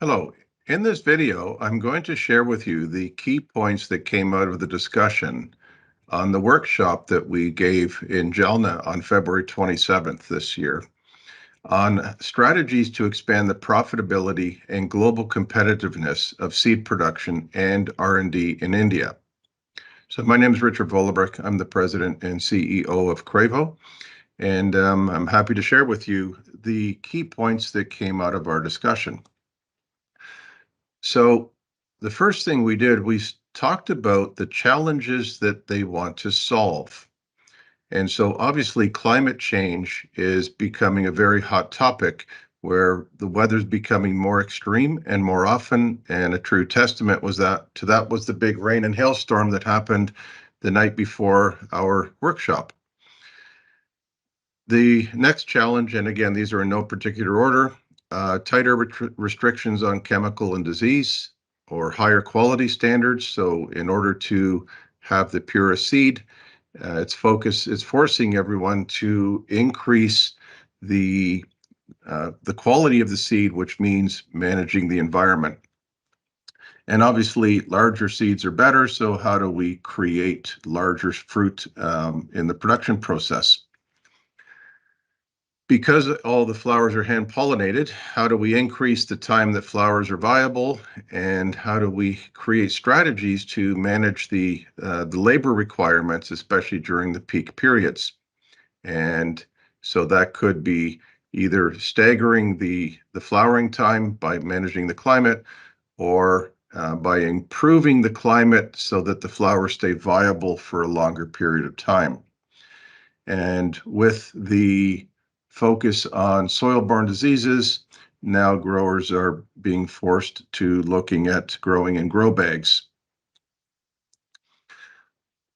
Hello. In this video, I'm going to share with you the key points that came out of the discussion on the workshop that we gave in Jalna on February 27th this year on strategies to expand the profitability and global competitiveness of seed production and R&D in India. So my name is Richard Vollebrich. I'm the president and CEO of Cravo, and I'm happy to share with you the key points that came out of our discussion. So the first thing we did, we talked about the challenges that they want to solve. And so obviously climate change is becoming a very hot topic where the weather's becoming more extreme and more often. And a true testament was that was the big rain and hailstorm that happened the night before our workshop. The next challenge, and again, these are in no particular order, tighter restrictions on chemical and disease, or higher quality standards. So in order to have the purest seed, it's forcing everyone to increase the quality of the seed, which means managing the environment. And obviously, larger seeds are better. So how do we create larger fruit in the production process? Because all the flowers are hand pollinated, how do we increase the time that flowers are viable, and how do we create strategies to manage the labor requirements, especially during the peak periods? And so that could be either staggering the flowering time by managing the climate, or by improving the climate so that the flowers stay viable for a longer period of time. And with the focus on soil-borne diseases, now growers are being forced to looking at growing in grow bags.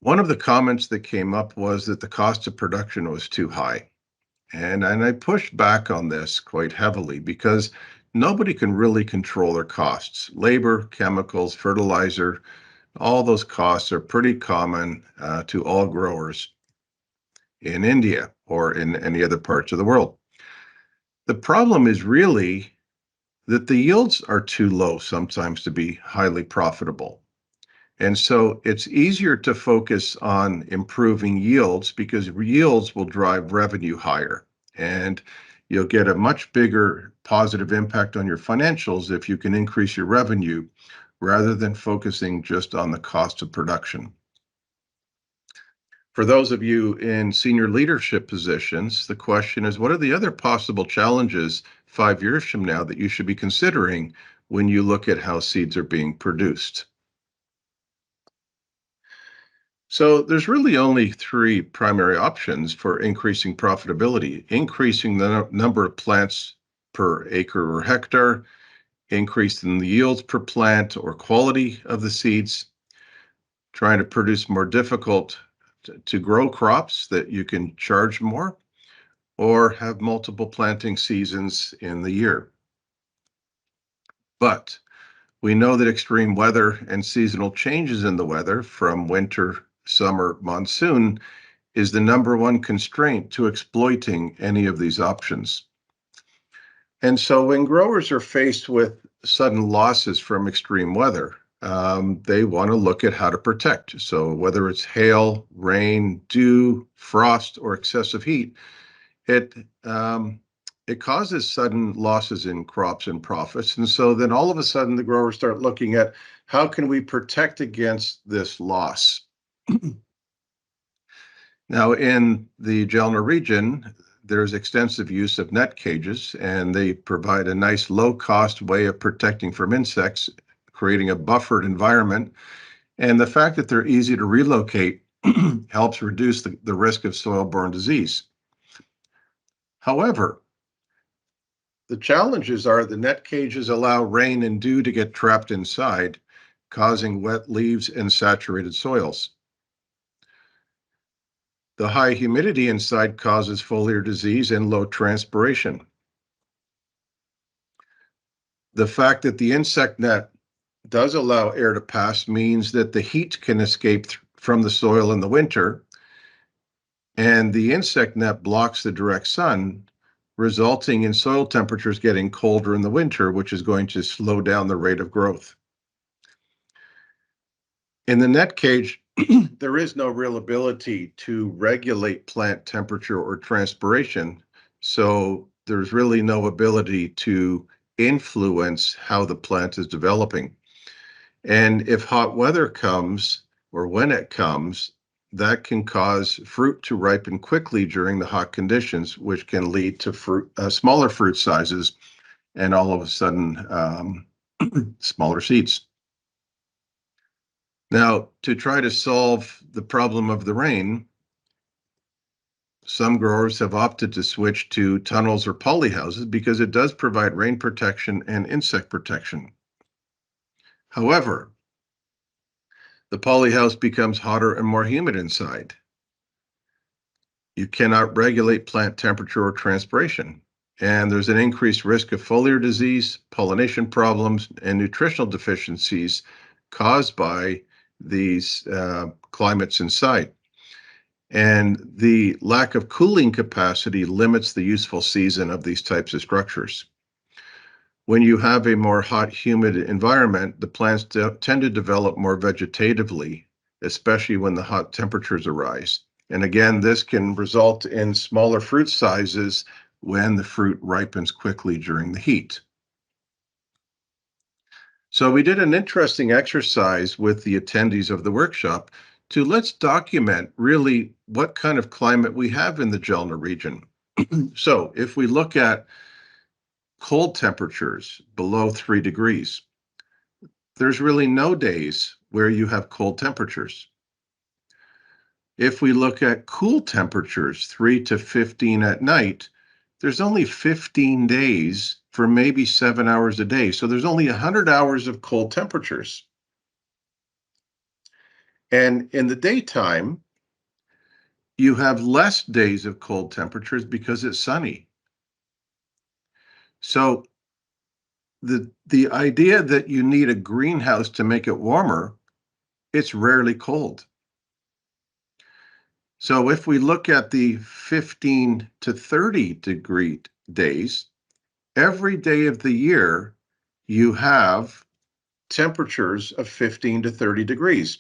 One of the comments that came up was that the cost of production was too high. And I pushed back on this quite heavily because nobody can really control their costs. Labor, chemicals, fertilizer, all those costs are pretty common to all growers in India or in any other parts of the world. The problem is really that the yields are too low sometimes to be highly profitable. And so it's easier to focus on improving yields because yields will drive revenue higher. And you'll get a much bigger positive impact on your financials if you can increase your revenue rather than focusing just on the cost of production. For those of you in senior leadership positions, the question is, what are the other possible challenges 5 years from now that you should be considering when you look at how seeds are being produced? So there's really only 3 primary options for increasing profitability: increasing the number of plants per acre or hectare, increasing the yields per plant or quality of the seeds, trying to produce more difficult to grow crops that you can charge more, or have multiple planting seasons in the year. But we know that extreme weather and seasonal changes in the weather from winter, summer, monsoon is the #1 constraint to exploiting any of these options. And so when growers are faced with sudden losses from extreme weather, they want to look at how to protect. So whether it's hail, rain, dew, frost, or excessive heat, it causes sudden losses in crops and profits. And so then all of a sudden the growers start looking at how can we protect against this loss? Now in the Jalna region, there's extensive use of net cages, and they provide a nice low-cost way of protecting from insects, creating a buffered environment. And the fact that they're easy to relocate helps reduce the risk of soil-borne disease. However, the challenges are the net cages allow rain and dew to get trapped inside, causing wet leaves and saturated soils. The high humidity inside causes foliar disease and low transpiration. The fact that the insect net does allow air to pass means that the heat can escape from the soil in the winter, and the insect net blocks the direct sun, resulting in soil temperatures getting colder in the winter, which is going to slow down the rate of growth. In the net cage, there is no real ability to regulate plant temperature or transpiration, so there's really no ability to influence how the plant is developing. And if hot weather comes, or when it comes, that can cause fruit to ripen quickly during the hot conditions, which can lead to smaller fruit sizes and all of a sudden smaller seeds. Now, to try to solve the problem of the rain, some growers have opted to switch to tunnels or polyhouses because it does provide rain protection and insect protection. However, the polyhouse becomes hotter and more humid inside. You cannot regulate plant temperature or transpiration, and there's an increased risk of foliar disease, pollination problems, and nutritional deficiencies caused by these climates inside. And the lack of cooling capacity limits the useful season of these types of structures. When you have a more hot, humid environment, the plants tend to develop more vegetatively, especially when the hot temperatures arise. And again, this can result in smaller fruit sizes when the fruit ripens quickly during the heat. So we did an interesting exercise with the attendees of the workshop to let's document really what kind of climate we have in the Jalna region. So if we look at cold temperatures below 3 degrees, there's really no days where you have cold temperatures. If we look at cool temperatures, 3 to 15 at night, there's only 15 days for maybe 7 hours a day. So there's only 100 hours of cold temperatures. And in the daytime, you have less days of cold temperatures because it's sunny. So the idea that you need a greenhouse to make it warmer, it's rarely cold. So if we look at the 15 to 30 degree days, every day of the year, you have temperatures of 15 to 30 degrees.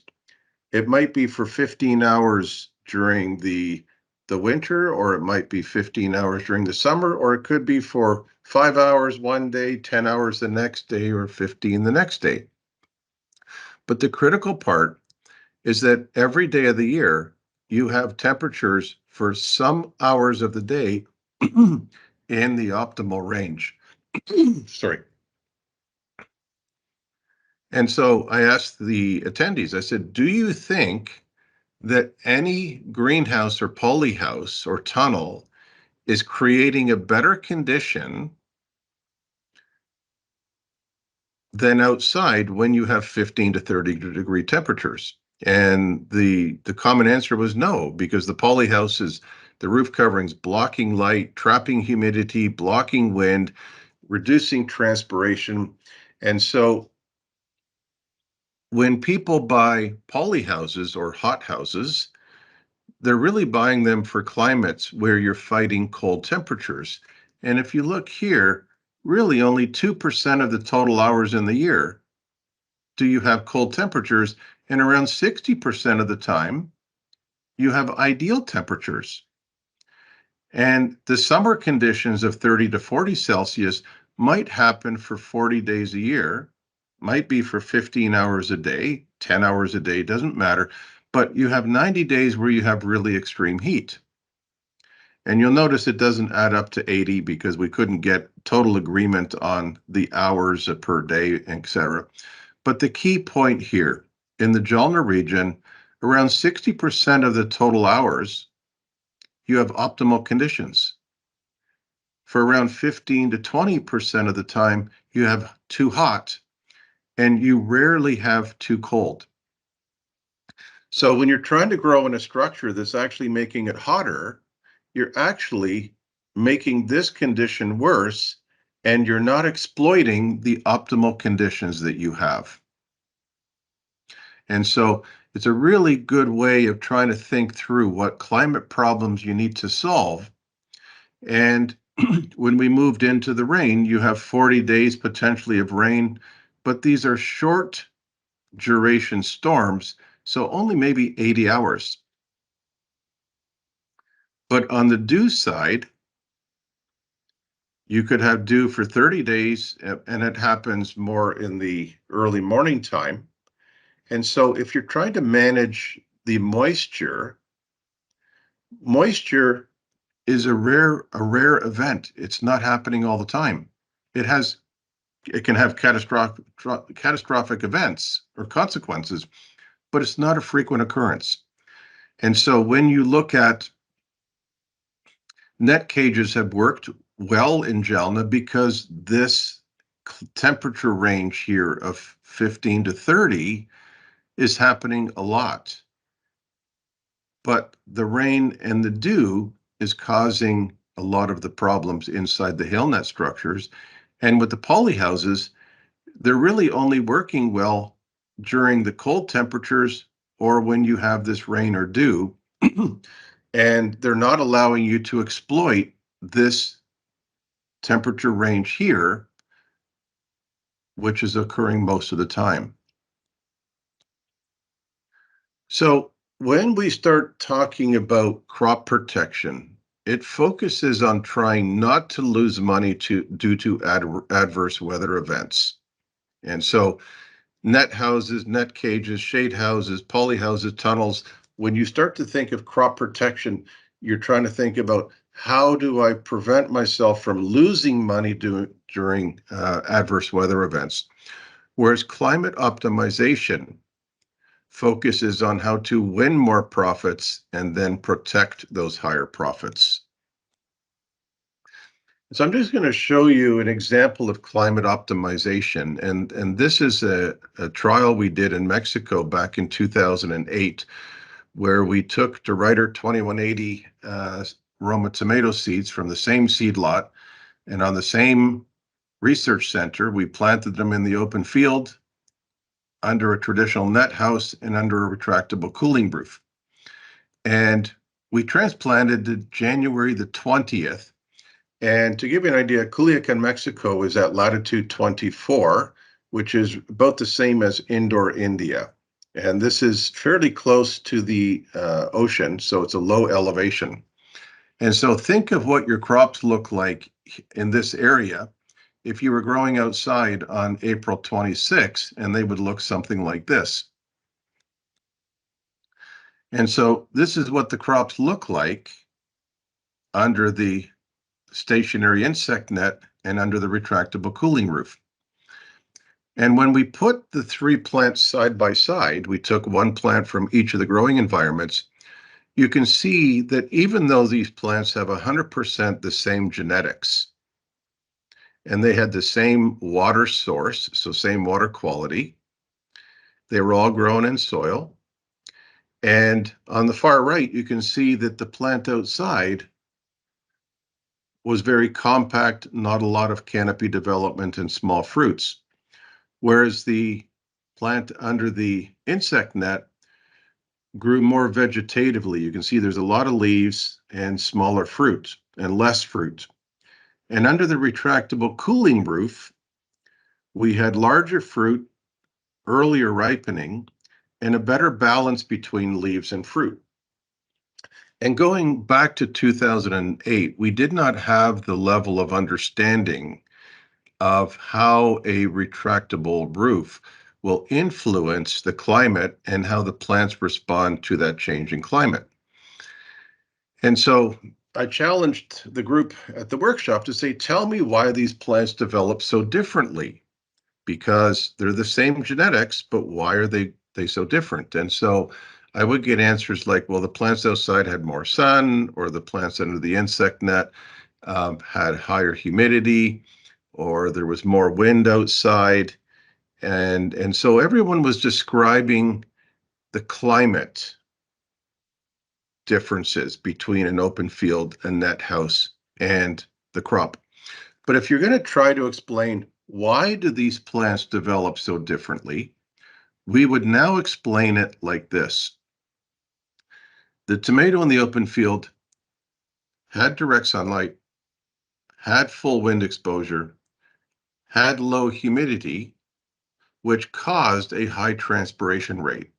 It might be for 15 hours during the winter, or it might be 15 hours during the summer, or it could be for 5 hours one day, 10 hours the next day, or 15 the next day. But the critical part is that every day of the year, you have temperatures for some hours of the day in the optimal range. Sorry. And so I asked the attendees, I said, do you think that any greenhouse or polyhouse or tunnel is creating a better condition than outside when you have 15 to 30 degree temperatures? And the common answer was no, because the polyhouse is the roof coverings blocking light, trapping humidity, blocking wind, reducing transpiration. And so when people buy polyhouses or hot houses, they're really buying them for climates where you're fighting cold temperatures. And if you look here, really only 2% of the total hours in the year do you have cold temperatures, and around 60% of the time, you have ideal temperatures. And the summer conditions of 30 to 40 Celsius might happen for 40 days a year, might be for 15 hours a day, 10 hours a day, doesn't matter. But you have 90 days where you have really extreme heat. And you'll notice it doesn't add up to 80 because we couldn't get total agreement on the hours per day, etc. But the key point here, in the Jalna region, around 60% of the total hours, you have optimal conditions. For around 15 to 20% of the time, you have too hot, and you rarely have too cold. So when you're trying to grow in a structure that's actually making it hotter, you're actually making this condition worse, and you're not exploiting the optimal conditions that you have. And so it's a really good way of trying to think through what climate problems you need to solve. And when we moved into the rain, you have 40 days potentially of rain, but these are short duration storms, so only maybe 80 hours. But on the dew side, you could have dew for 30 days, and it happens more in the early morning time. And so if you're trying to manage the moisture is a rare event. It's not happening all the time. It can have catastrophic events or consequences, but it's not a frequent occurrence. And so when you look at net cages have worked well in Jalna because this temperature range here of 15 to 30 is happening a lot. But the rain and the dew is causing a lot of the problems inside the hail net structures. And with the poly houses, they're really only working well during the cold temperatures or when you have this rain or dew. And they're not allowing you to exploit this temperature range here, which is occurring most of the time. So when we start talking about crop protection, it focuses on trying not to lose money due to adverse weather events. And so net houses, net cages, shade houses, poly houses, tunnels, when you start to think of crop protection, you're trying to think about how do I prevent myself from losing money during adverse weather events. Whereas climate optimization focuses on how to win more profits and then protect those higher profits. So I'm just going to show you an example of climate optimization. And this is a trial we did in Mexico back in 2008, where we took DeRuyter 2180 Roma tomato seeds from the same seed lot. And on the same research center, we planted them in the open field under a traditional net house and under a retractable cooling roof. And we transplanted January the 20th. And to give you an idea, Culiacan, Mexico is at latitude 24, which is about the same as Indore, India. And this is fairly close to the ocean, so it's a low elevation. And so think of what your crops look like in this area if you were growing outside on April 26, and they would look something like this. And so this is what the crops look like under the stationary insect net and under the retractable cooling roof. And when we put the three plants side by side, we took one plant from each of the growing environments, you can see that even though these plants have 100% the same genetics, and they had the same water source, so same water quality, they were all grown in soil. And on the far right, you can see that the plant outside was very compact, not a lot of canopy development and small fruits. Whereas the plant under the insect net grew more vegetatively. You can see there's a lot of leaves and smaller fruit and less fruit. And under the retractable cooling roof, we had larger fruit, earlier ripening, and a better balance between leaves and fruit. And going back to 2008, we did not have the level of understanding of how a retractable roof will influence the climate and how the plants respond to that changing climate. And so I challenged the group at the workshop to say, tell me why these plants develop so differently, because they're the same genetics, but why are they so different? And so I would get answers like, well, the plants outside had more sun, or the plants under the insect net had higher humidity, or there was more wind outside. And so everyone was describing the climate differences between an open field, a net house, and the crop. But if you're going to try to explain why do these plants develop so differently, we would now explain it like this. The tomato in the open field had direct sunlight, had full wind exposure, had low humidity, which caused a high transpiration rate.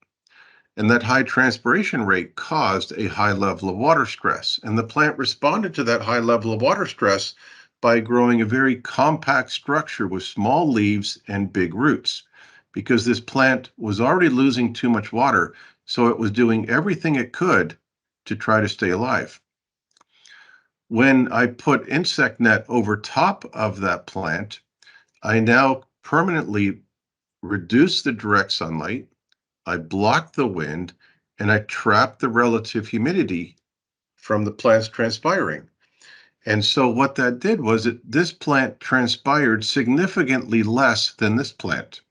And that high transpiration rate caused a high level of water stress. And the plant responded to that high level of water stress by growing a very compact structure with small leaves and big roots, because this plant was already losing too much water, so it was doing everything it could to try to stay alive. When I put insect net over top of that plant, I now permanently reduce the direct sunlight, I block the wind, and I trap the relative humidity from the plants transpiring. And so what that did was this plant transpired significantly less than this plant.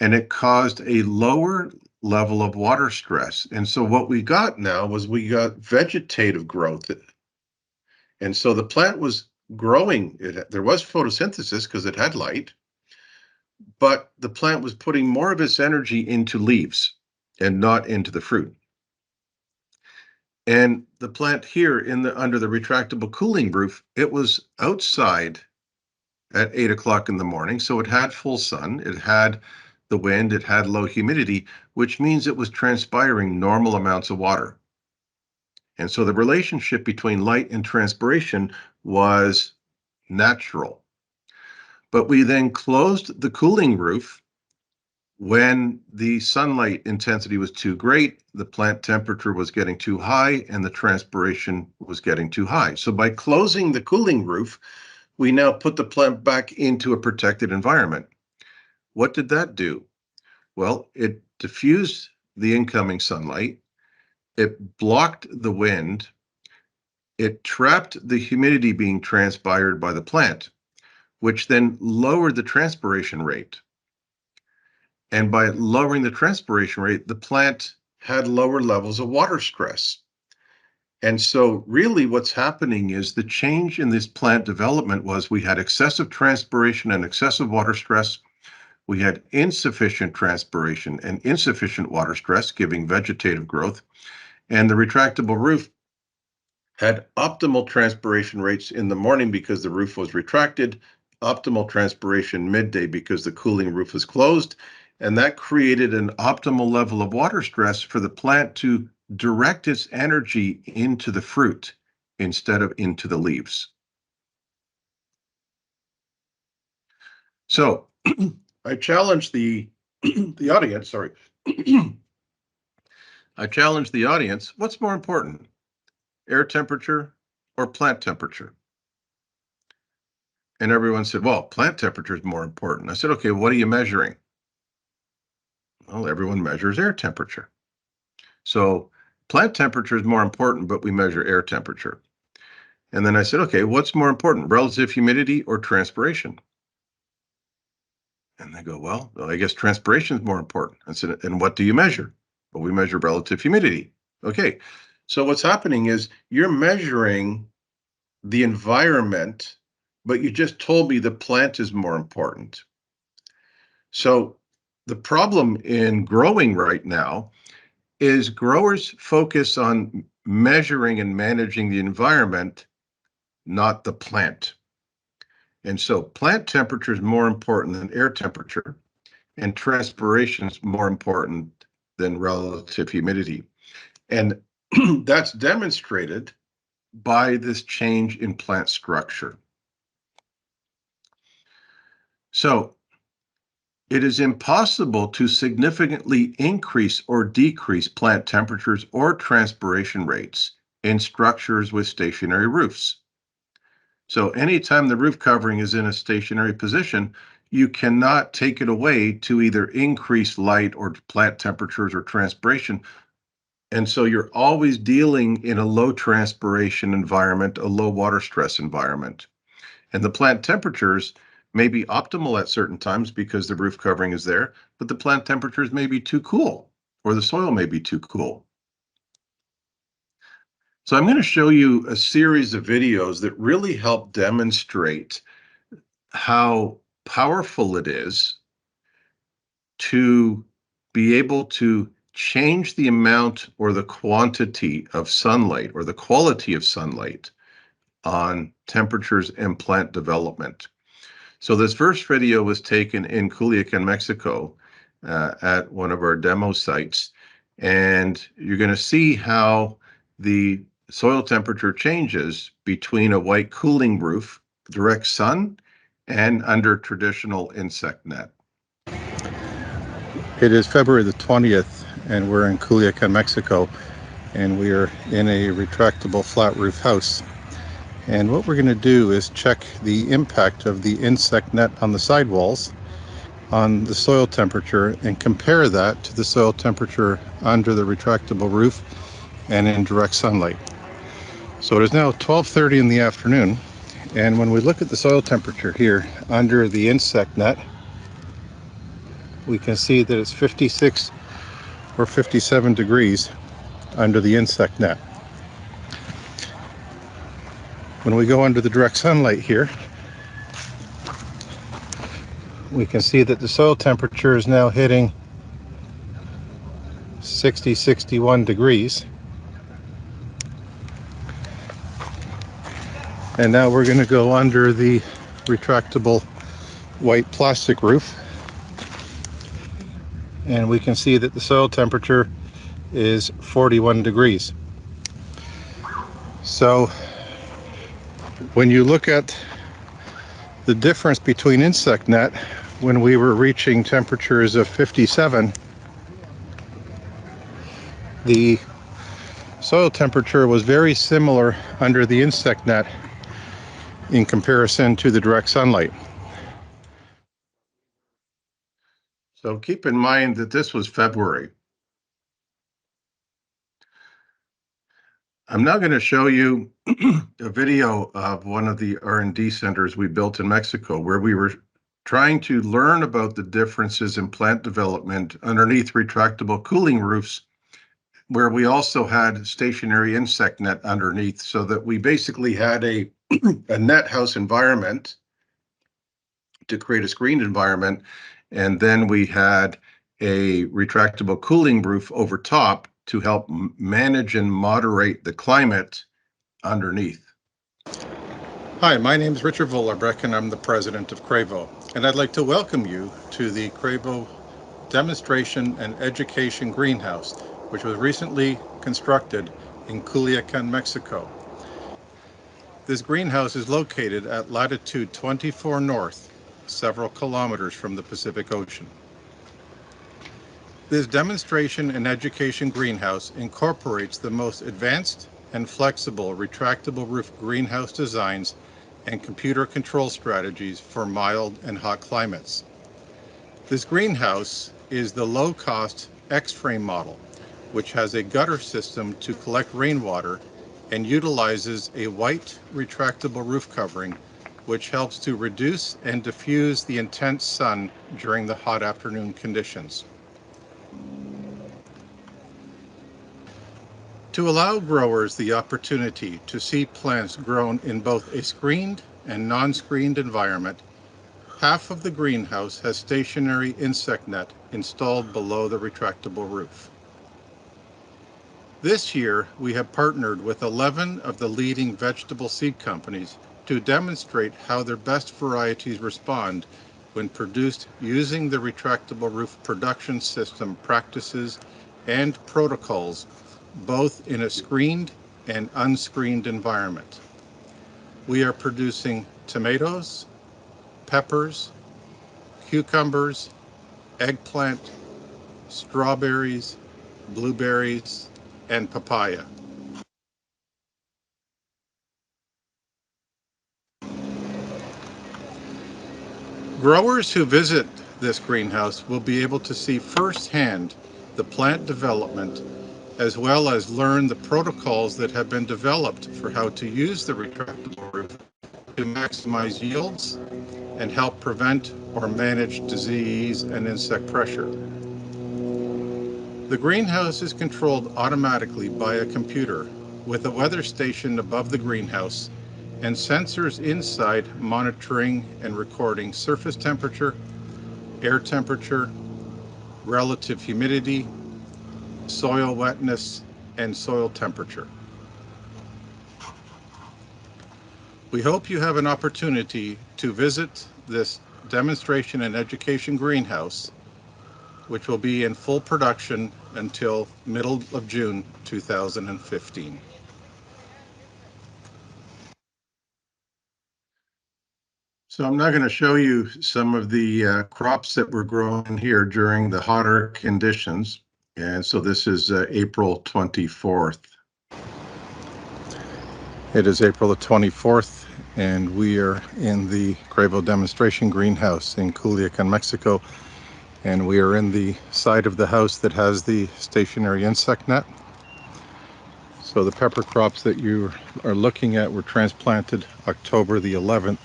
And it caused a lower level of water stress. And so what we got now was we got vegetative growth. And so the plant was growing. There was photosynthesis because it had light, but the plant was putting more of its energy into leaves and not into the fruit. And the plant here under the retractable cooling roof, it was outside at 8 o'clock in the morning. So it had full sun, it had the wind, it had low humidity, which means it was transpiring normal amounts of water. And so the relationship between light and transpiration was natural. But we then closed the cooling roof when the sunlight intensity was too great, the plant temperature was getting too high, and the transpiration was getting too high. So by closing the cooling roof, we now put the plant back into a protected environment. What did that do? Well, it diffused the incoming sunlight, it blocked the wind, it trapped the humidity being transpired by the plant, which then lowered the transpiration rate. And by lowering the transpiration rate, the plant had lower levels of water stress. And so really what's happening is the change in this plant development was we had excessive transpiration and excessive water stress. We had insufficient transpiration and insufficient water stress, giving vegetative growth. And the retractable roof had optimal transpiration rates in the morning because the roof was retracted, optimal transpiration midday because the cooling roof was closed, and that created an optimal level of water stress for the plant to direct its energy into the fruit instead of into the leaves. So I challenge the the audience, sorry. I challenge the audience, what's more important, air temperature or plant temperature? And everyone said, well, plant temperature is more important. I said, okay, what are you measuring? Well, everyone measures air temperature. So plant temperature is more important, but we measure air temperature. And then I said, okay, what's more important, relative humidity or transpiration? And they go, well, I guess transpiration is more important. I said, and what do you measure? Well, we measure relative humidity. Okay, so what's happening is you're measuring the environment, but you just told me the plant is more important. So the problem in growing right now is growers focus on measuring and managing the environment, not the plant. And so plant temperature is more important than air temperature, and transpiration is more important than relative humidity. And that's demonstrated by this change in plant structure. So it is impossible to significantly increase or decrease plant temperatures or transpiration rates in structures with stationary roofs. So anytime the roof covering is in a stationary position, you cannot take it away to either increase light or plant temperatures or transpiration. And so you're always dealing in a low transpiration environment, a low water stress environment. And the plant temperatures may be optimal at certain times because the roof covering is there, but the plant temperatures may be too cool or the soil may be too cool. So I'm going to show you a series of videos that really help demonstrate how powerful it is to be able to change the amount or the quantity of sunlight or the quality of sunlight on temperatures and plant development. So this first video was taken in Culiacan, Mexico, at one of our demo sites. And you're going to see how the soil temperature changes between a white cooling roof, direct sun, and under traditional insect net. It is February the 20th, and we're in Culiacan, Mexico, and we are in a retractable flat roof house. And what we're going to do is check the impact of the insect net on the sidewalls on the soil temperature and compare that to the soil temperature under the retractable roof and in direct sunlight. So it is now 12:30 in the afternoon, and when we look at the soil temperature here under the insect net, we can see that it's 56 or 57 degrees under the insect net. When we go under the direct sunlight here, we can see that the soil temperature is now hitting 60, 61 degrees. And now we're going to go under the retractable white plastic roof, and we can see that the soil temperature is 41 degrees. So when you look at the difference between insect net, when we were reaching temperatures of 57, the soil temperature was very similar under the insect net in comparison to the direct sunlight. So keep in mind that this was February. I'm now going to show you a video of one of the R&D centers we built in Mexico, where we were trying to learn about the differences in plant development underneath retractable cooling roofs, where we also had stationary insect net underneath, so that we basically had a net house environment to create a screened environment, and then we had a retractable cooling roof over top to help manage and moderate the climate underneath. Hi, my name is Richard Vollerbreck, and I'm the president of Cravo. And I'd like to welcome you to the Cravo Demonstration and Education Greenhouse, which was recently constructed in Culiacan, Mexico. This greenhouse is located at latitude 24 north, several kilometers from the Pacific Ocean. This demonstration and education greenhouse incorporates the most advanced and flexible retractable roof greenhouse designs and computer control strategies for mild and hot climates. This greenhouse is the low-cost X-frame model, which has a gutter system to collect rainwater and utilizes a white retractable roof covering, which helps to reduce and diffuse the intense sun during the hot afternoon conditions. To allow growers the opportunity to see plants grown in both a screened and non-screened environment, half of the greenhouse has stationary insect net installed below the retractable roof. This year, we have partnered with 11 of the leading vegetable seed companies to demonstrate how their best varieties respond when produced using the retractable roof production system practices and protocols, both in a screened and unscreened environment. We are producing tomatoes, peppers, cucumbers, eggplant, strawberries, blueberries, and papaya. Growers who visit this greenhouse will be able to see firsthand the plant development, as well as learn the protocols that have been developed for how to use the retractable roof to maximize yields and help prevent or manage disease and insect pressure. The greenhouse is controlled automatically by a computer with a weather station above the greenhouse and sensors inside monitoring and recording surface temperature, air temperature, relative humidity, soil wetness, and soil temperature. We hope you have an opportunity to visit this demonstration and education greenhouse, which will be in full production until middle of June 2015. So I'm now going to show you some of the crops that were grown here during the hotter conditions. And so this is April 24th. It is April the 24th, and we are in the Gravo demonstration greenhouse in Culiacan, Mexico. And we are in the side of the house that has the stationary insect net. So the pepper crops that you are looking at were transplanted October the 11th,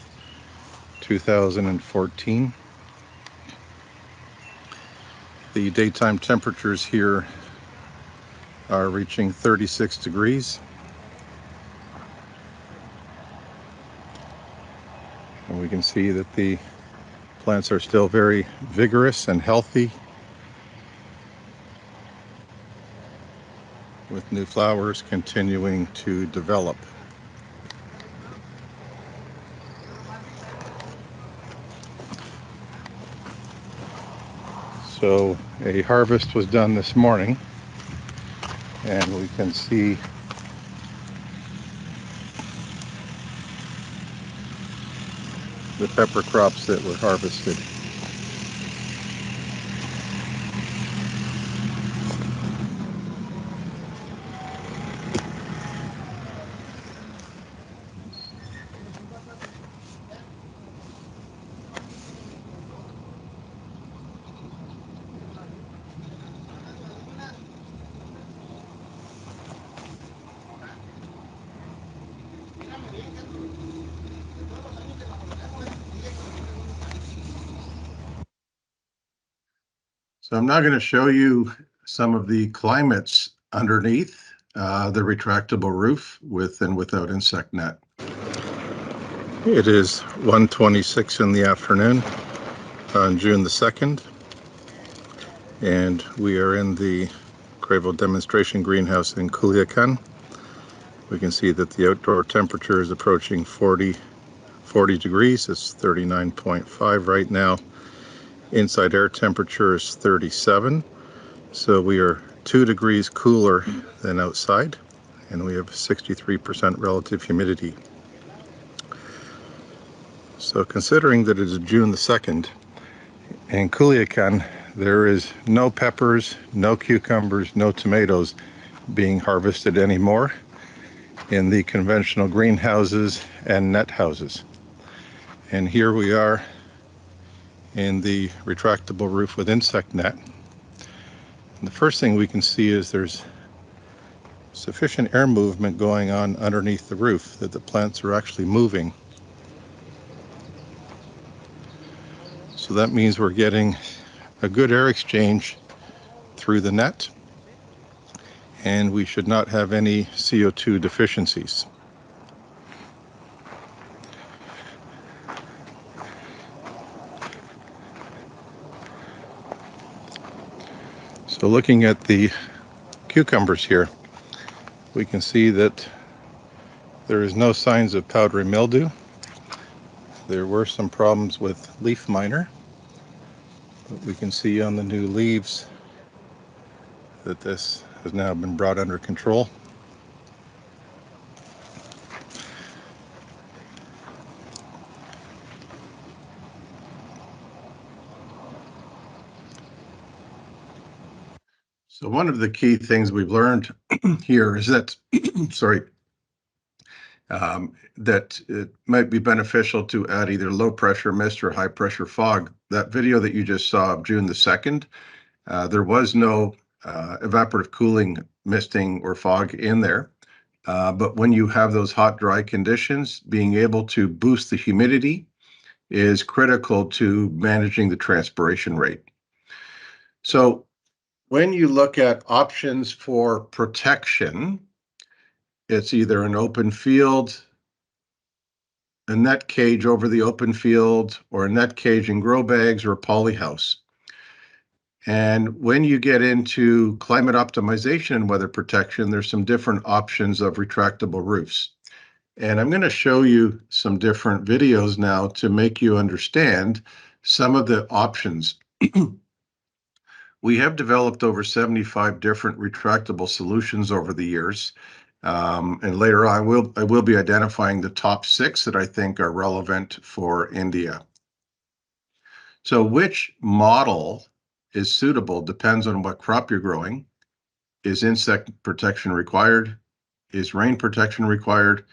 2014. The daytime temperatures here are reaching 36 degrees. And we can see that the plants are still very vigorous and healthy, with new flowers continuing to develop. So a harvest was done this morning, and we can see the pepper crops that were harvested. So I'm now going to show you some of the climates underneath the retractable roof with and without insect net. It is 1:26 in the afternoon on June the 2nd, and we are in the Gravo demonstration greenhouse in Culiacan. We can see that the outdoor temperature is approaching 40 degrees. It's 39.5 right now. Inside air temperature is 37, so we are 2 degrees cooler than outside, and we have 63% relative humidity. So considering that it is June the 2nd, in Culiacan, there is no peppers, no cucumbers, no tomatoes being harvested anymore in the conventional greenhouses and net houses. And here we are in the retractable roof with insect net. And the first thing we can see is there's sufficient air movement going on underneath the roof, that the plants are actually moving. So that means we're getting a good air exchange through the net, and we should not have any CO2 deficiencies. So looking at the cucumbers here, we can see that there is no signs of powdery mildew. There were some problems with leaf miner, but we can see on the new leaves that this has now been brought under control. So one of the key things we've learned here is that, sorry, that it might be beneficial to add either low pressure mist or high pressure fog. That video that you just saw of June the 2nd, there was no evaporative cooling misting or fog in there. But when you have those hot, dry conditions, being able to boost the humidity is critical to managing the transpiration rate. So when you look at options for protection, it's either an open field, a net cage over the open field, or a net cage in grow bags, or a poly house. And when you get into climate optimization and weather protection, there's some different options of retractable roofs. And I'm going to show you some different videos now to make you understand some of the options. We have developed over 75 different retractable solutions over the years. And later I will be identifying the top 6 that I think are relevant for India. So which model is suitable depends on what crop you're growing. Is insect protection required? Is rain protection required?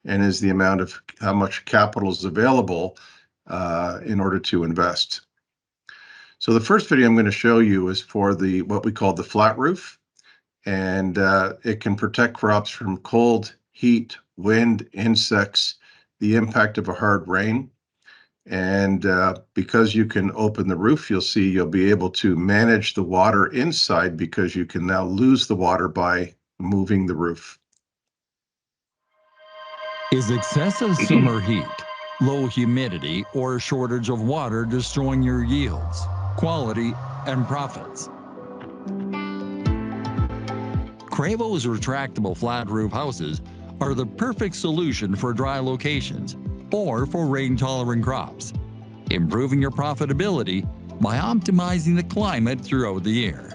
And is the amount of how much capital is available in order to invest? So the first video I'm going to show you is for the what we call the flat roof, and it can protect crops from cold, heat, wind, insects, the impact of a hard rain. And because you can open the roof, you'll be able to manage the water inside because you can now lose the water by moving the roof. Is excessive summer heat, low humidity, or shortage of water destroying your yields, quality, and profits? Cravo's retractable flat roof houses are the perfect solution for dry locations or for rain-tolerant crops, improving your profitability by optimizing the climate throughout the year.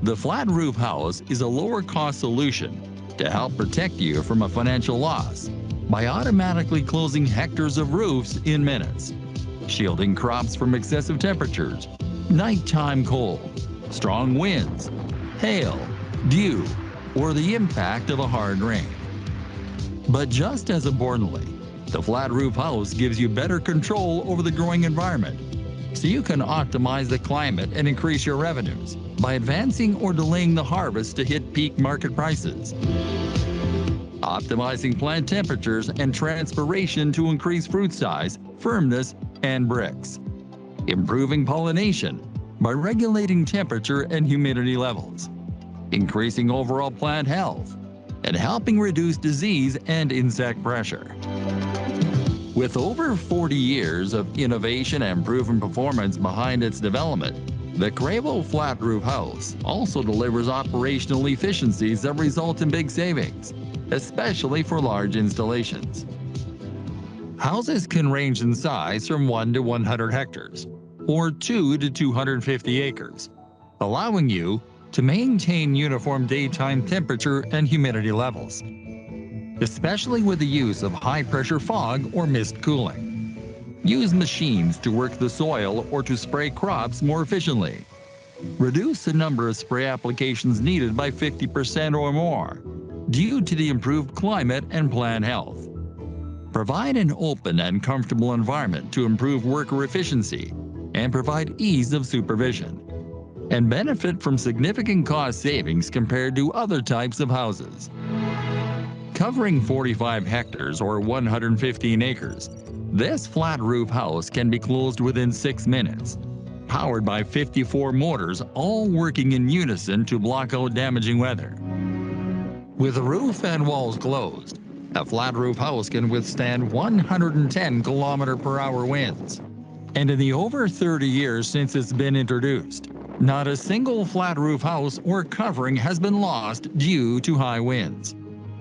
The flat roof house is a lower-cost solution to help protect you from a financial loss by automatically closing hectares of roofs in minutes, shielding crops from excessive temperatures, nighttime cold, strong winds, hail, dew, or the impact of a hard rain. But just as importantly, the flat roof house gives you better control over the growing environment, so you can optimize the climate and increase your revenues by advancing or delaying the harvest to hit peak market prices, optimizing plant temperatures and transpiration to increase fruit size, firmness, and bricks, improving pollination by regulating temperature and humidity levels, increasing overall plant health, and helping reduce disease and insect pressure. With over 40 years of innovation and proven performance behind its development, the Cravo Flat Roof House also delivers operational efficiencies that result in big savings, especially for large installations. Houses can range in size from 1 to 100 hectares, or 2 to 250 acres, allowing you to maintain uniform daytime temperature and humidity levels, especially with the use of high-pressure fog or mist cooling. Use machines to work the soil or to spray crops more efficiently. Reduce the number of spray applications needed by 50% or more due to the improved climate and plant health. Provide an open and comfortable environment to improve worker efficiency and provide ease of supervision, and benefit from significant cost savings compared to other types of houses. Covering 45 hectares or 115 acres, this flat roof house can be closed within 6 minutes, powered by 54 motors all working in unison to block out damaging weather. With the roof and walls closed, a flat roof house can withstand 110 km/h winds. And in the over 30 years since it's been introduced, not a single flat roof house or covering has been lost due to high winds.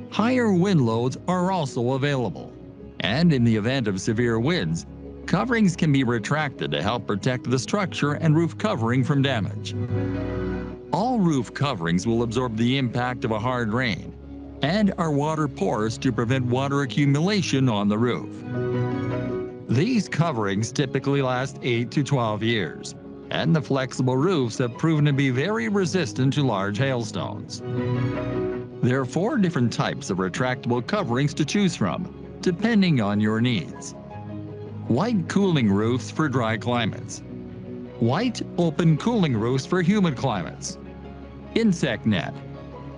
Higher wind loads are also available, and in the event of severe winds, coverings can be retracted to help protect the structure and roof covering from damage. All roof coverings will absorb the impact of a hard rain and are water porous to prevent water accumulation on the roof. These coverings typically last 8 to 12 years, and the flexible roofs have proven to be very resistant to large hailstones. There are 4 different types of retractable coverings to choose from, depending on your needs. White cooling roofs for dry climates. White open cooling roofs for humid climates. Insect net,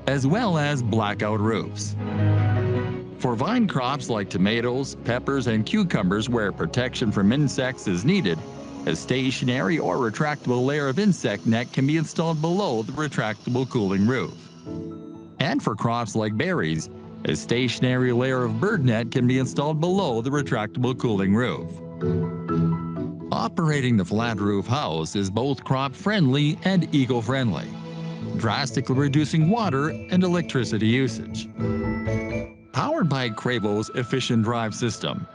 as well as blackout roofs. For vine crops like tomatoes, peppers, and cucumbers where protection from insects is needed, a stationary or retractable layer of insect net can be installed below the retractable cooling roof. And for crops like berries, a stationary layer of bird net can be installed below the retractable cooling roof. Operating the flat roof house is both crop-friendly and eco-friendly, drastically reducing water and electricity usage. Powered by Cravo's efficient drive system,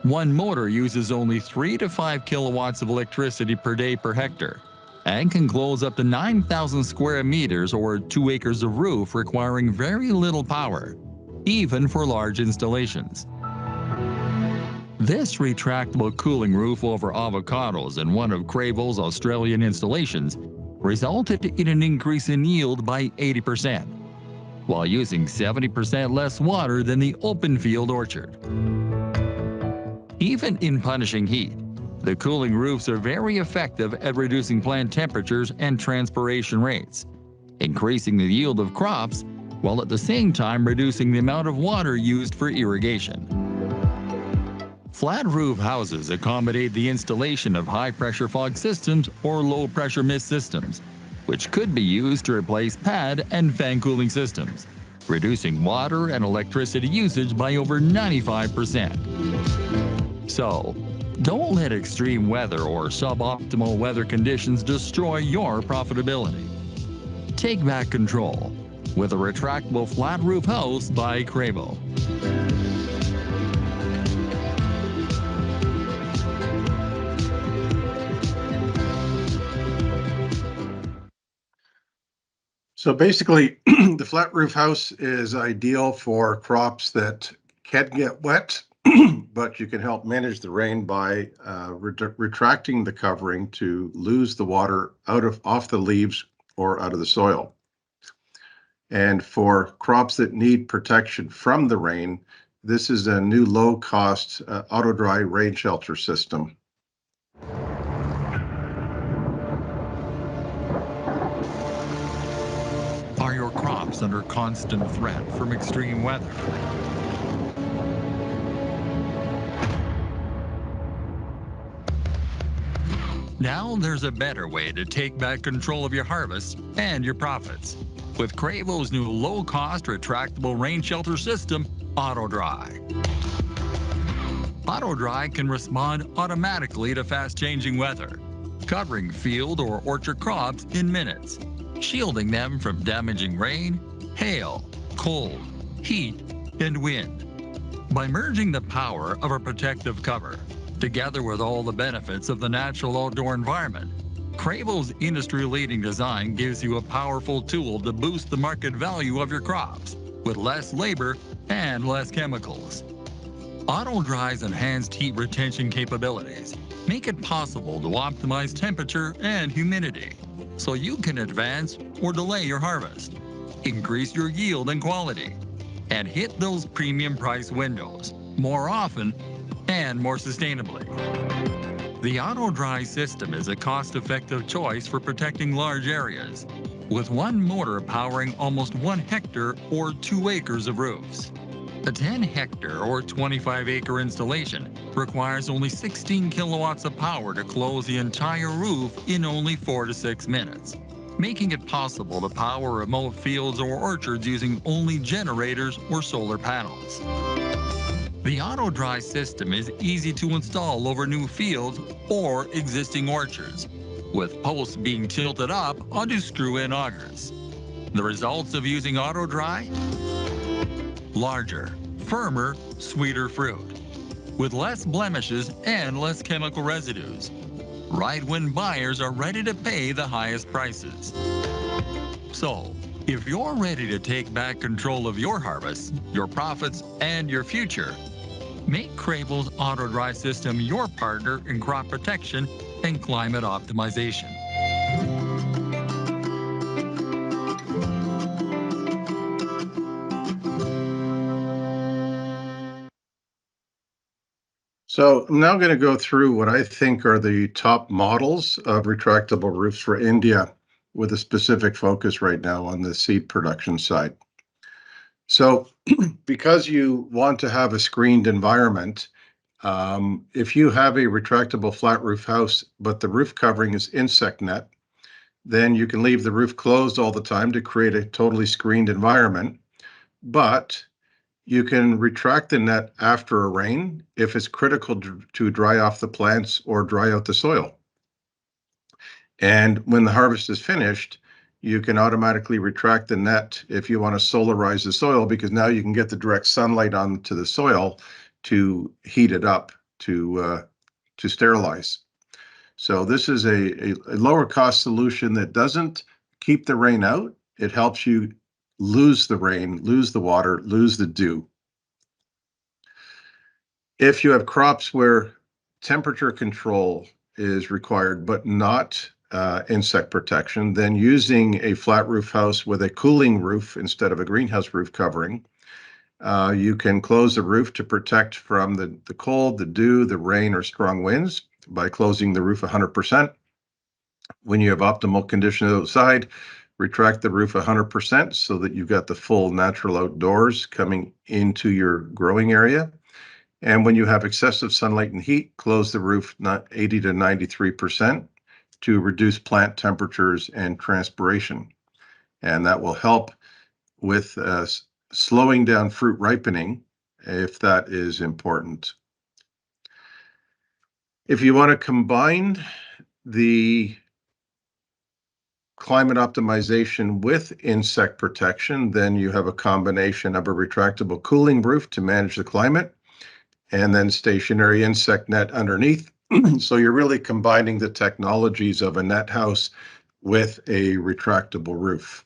one motor uses only 3 to 5 kilowatts of electricity per day per hectare and can close up to 9,000 square meters or 2 acres of roof, requiring very little power, even for large installations. This retractable cooling roof over avocados in one of Cravo's Australian installations resulted in an increase in yield by 80%, while using 70% less water than the open field orchard. Even in punishing heat, the cooling roofs are very effective at reducing plant temperatures and transpiration rates, increasing the yield of crops while at the same time reducing the amount of water used for irrigation. Flat roof houses accommodate the installation of high-pressure fog systems or low-pressure mist systems, which could be used to replace pad and fan cooling systems, reducing water and electricity usage by over 95%. So, don't let extreme weather or suboptimal weather conditions destroy your profitability. Take back control with a retractable flat roof house by Cravo. So basically, the flat roof house is ideal for crops that can get wet, but you can help manage the rain by retracting the covering to lose the water off the leaves or out of the soil. And for crops that need protection from the rain, this is a new low-cost auto-dry rain shelter system. Are your crops under constant threat from extreme weather? Now there's a better way to take back control of your harvest and your profits with Cravo's new low-cost retractable rain shelter system, Auto-Dry. Auto-Dry can respond automatically to fast-changing weather, covering field or orchard crops in minutes, shielding them from damaging rain, hail, cold, heat, and wind. By merging the power of a protective cover, together with all the benefits of the natural outdoor environment, Cravo's industry-leading design gives you a powerful tool to boost the market value of your crops with less labor and less chemicals. Auto-Dry's enhanced heat retention capabilities make it possible to optimize temperature and humidity, so you can advance or delay your harvest, increase your yield and quality, and hit those premium price windows more often and more sustainably. The Auto-Dry system is a cost-effective choice for protecting large areas, with one motor powering almost 1 hectare or 2 acres of roofs. A 10-hectare or 25-acre installation requires only 16 kilowatts of power to close the entire roof in only 4 to 6 minutes, making it possible to power remote fields or orchards using only generators or solar panels. The Auto-Dry system is easy to install over new fields or existing orchards, with posts being tilted up onto screw-in augers. The results of using Auto-Dry? Larger, firmer, sweeter fruit, with less blemishes and less chemical residues, right when buyers are ready to pay the highest prices. So, if you're ready to take back control of your harvest, your profits, and your future, make Cravo's Auto-Dry system your partner in crop protection and climate optimization. So I'm now going to go through what I think are the top models of retractable roofs for India, with a specific focus right now on the seed production side. So because you want to have a screened environment, if you have a retractable flat roof house, but the roof covering is insect net, then you can leave the roof closed all the time to create a totally screened environment. But you can retract the net after a rain if it's critical to dry off the plants or dry out the soil. And when the harvest is finished, You can automatically retract the net if you want to solarize the soil, because now you can get the direct sunlight onto the soil to heat it up to sterilize. So this is a lower cost solution that doesn't keep the rain out. It helps you lose the rain, lose the water, lose the dew. If you have crops where temperature control is required, but not insect protection, then using a flat roof house with a cooling roof instead of a greenhouse roof covering, you can close the roof to protect from the cold, the dew, the rain, or strong winds by closing the roof 100%. When you have optimal conditions outside, retract the roof 100% so that you've got the full natural outdoors coming into your growing area. And when you have excessive sunlight and heat, close the roof 80 to 93% to reduce plant temperatures and transpiration. And that will help with slowing down fruit ripening if that is important. If you want to combine the climate optimization with insect protection, then you have a combination of a retractable cooling roof to manage the climate and then stationary insect net underneath. So you're really combining the technologies of a net house with a retractable roof.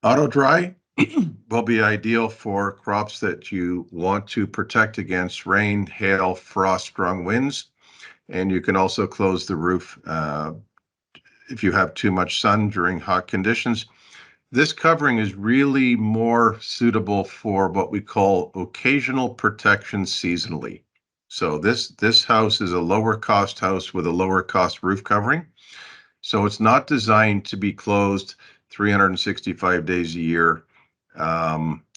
Auto dry will be ideal for crops that you want to protect against rain, hail, frost, strong winds. And you can also close the roof if you have too much sun during hot conditions. This covering is really more suitable for what we call occasional protection seasonally. So this house is a lower cost house with a lower cost roof covering. So it's not designed to be closed 365 days a year,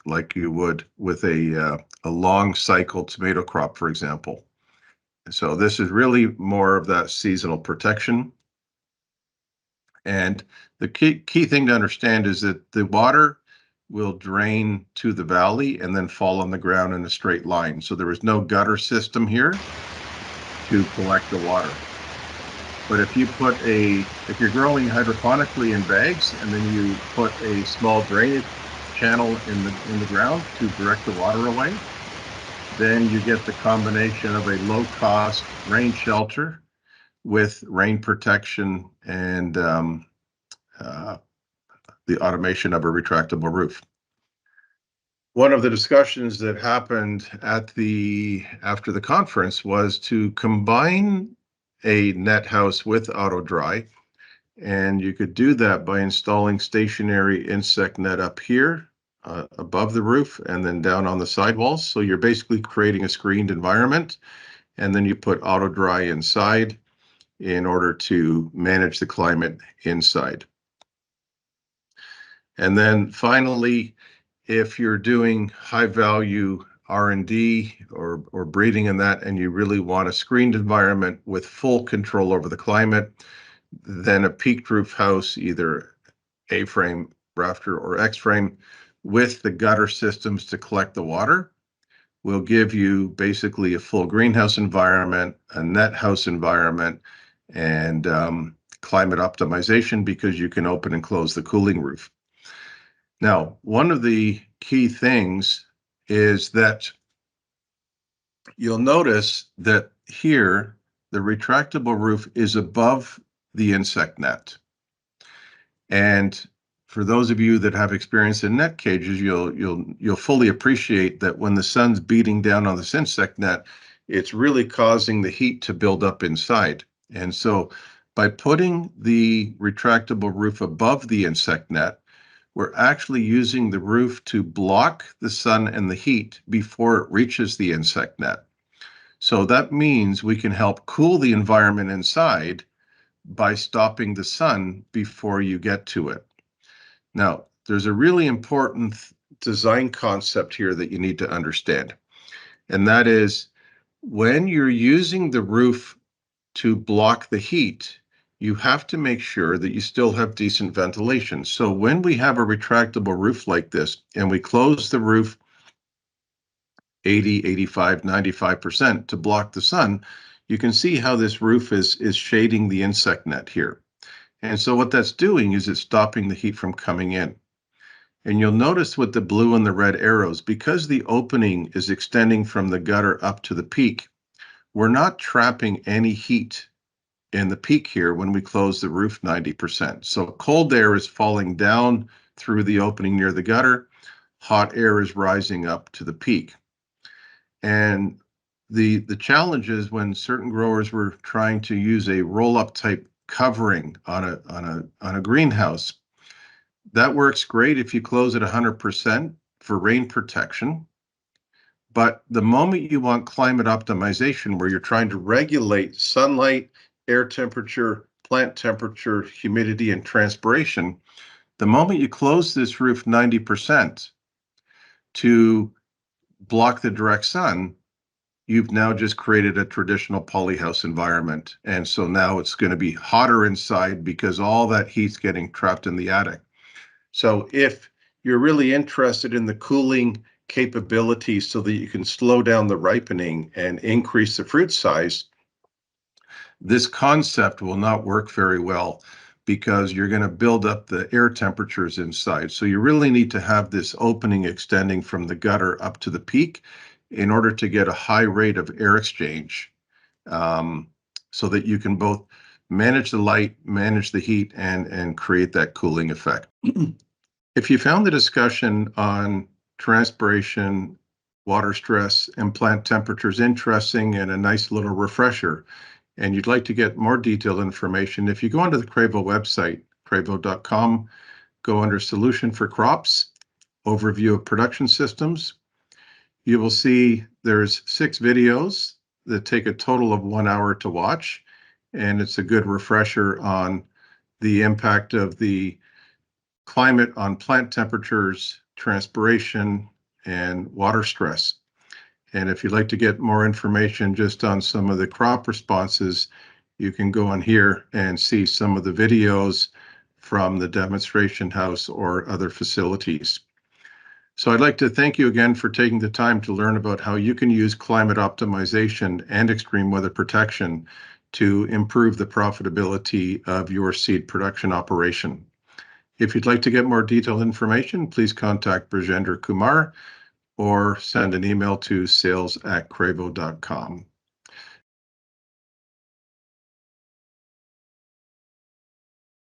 like you would with a long cycle tomato crop, for example. So this is really more of that seasonal protection. And the key thing to understand is that the water will drain to the valley and then fall on the ground in a straight line. So there is no gutter system here to collect the water. But if you're growing hydroponically in bags and then you put a small drainage channel in the ground to direct the water away, then you get the combination of a low cost rain shelter with rain protection and the automation of a retractable roof. One of the discussions that happened after the conference was to combine a net house with auto dry, and you could do that by installing stationary insect net up here above the roof and then down on the sidewalls. So you're basically creating a screened environment, and then you put auto dry inside in order to manage the climate inside. And then finally, if you're doing high value R&D or breeding in that, and you really want a screened environment with full control over the climate, then a peaked roof house, either A-frame, rafter, or X-frame, with the gutter systems to collect the water, will give you basically a full greenhouse environment, a net house environment, and climate optimization, because you can open and close the cooling roof. Now, one of the key things is that you'll notice that here, the retractable roof is above the insect net. And for those of you that have experience in net cages, you'll fully appreciate that when the sun's beating down on this insect net, it's really causing the heat to build up inside. And so by putting the retractable roof above the insect net, we're actually using the roof to block the sun and the heat before it reaches the insect net. So that means we can help cool the environment inside by stopping the sun before you get to it. Now, there's a really important design concept here that you need to understand, and that is when you're using the roof to block the heat, you have to make sure that you still have decent ventilation. So when we have a retractable roof like this and we close the roof 80, 85, 95% to block the sun, you can see how this roof is shading the insect net here. And so what that's doing is it's stopping the heat from coming in. And you'll notice with the blue and the red arrows, because the opening is extending from the gutter up to the peak, we're not trapping any heat in the peak here when we close the roof 90%. So cold air is falling down through the opening near the gutter, hot air is rising up to the peak. And the challenge is when certain growers were trying to use a roll-up type covering on a greenhouse, that works great if you close it 100% for rain protection. But the moment you want climate optimization, where you're trying to regulate sunlight, air temperature, plant temperature, humidity, and transpiration, the moment you close this roof 90% to block the direct sun, you've now just created a traditional polyhouse environment. And so now it's going to be hotter inside because all that heat's getting trapped in the attic. So if you're really interested in the cooling capabilities so that you can slow down the ripening and increase the fruit size, this concept will not work very well because you're going to build up the air temperatures inside. So you really need to have this opening extending from the gutter up to the peak in order to get a high rate of air exchange, so that you can both manage the light, manage the heat, and create that cooling effect. If you found the discussion on transpiration, water stress, and plant temperatures interesting and a nice little refresher, and you'd like to get more detailed information, if you go onto the Cravo website, cravo.com, go under Solution for Crops, Overview of Production Systems, you will see there's 6 videos that take a total of 1 hour to watch, and it's a good refresher on the impact of the climate on plant temperatures, transpiration, and water stress. And if you'd like to get more information just on some of the crop responses, you can go on here and see some of the videos from the demonstration house or other facilities. So I'd like to thank you again for taking the time to learn about how you can use climate optimization and extreme weather protection to improve the profitability of your seed production operation. If you'd like to get more detailed information, please contact Brajendra Kumar or send an email to sales@cravo.com.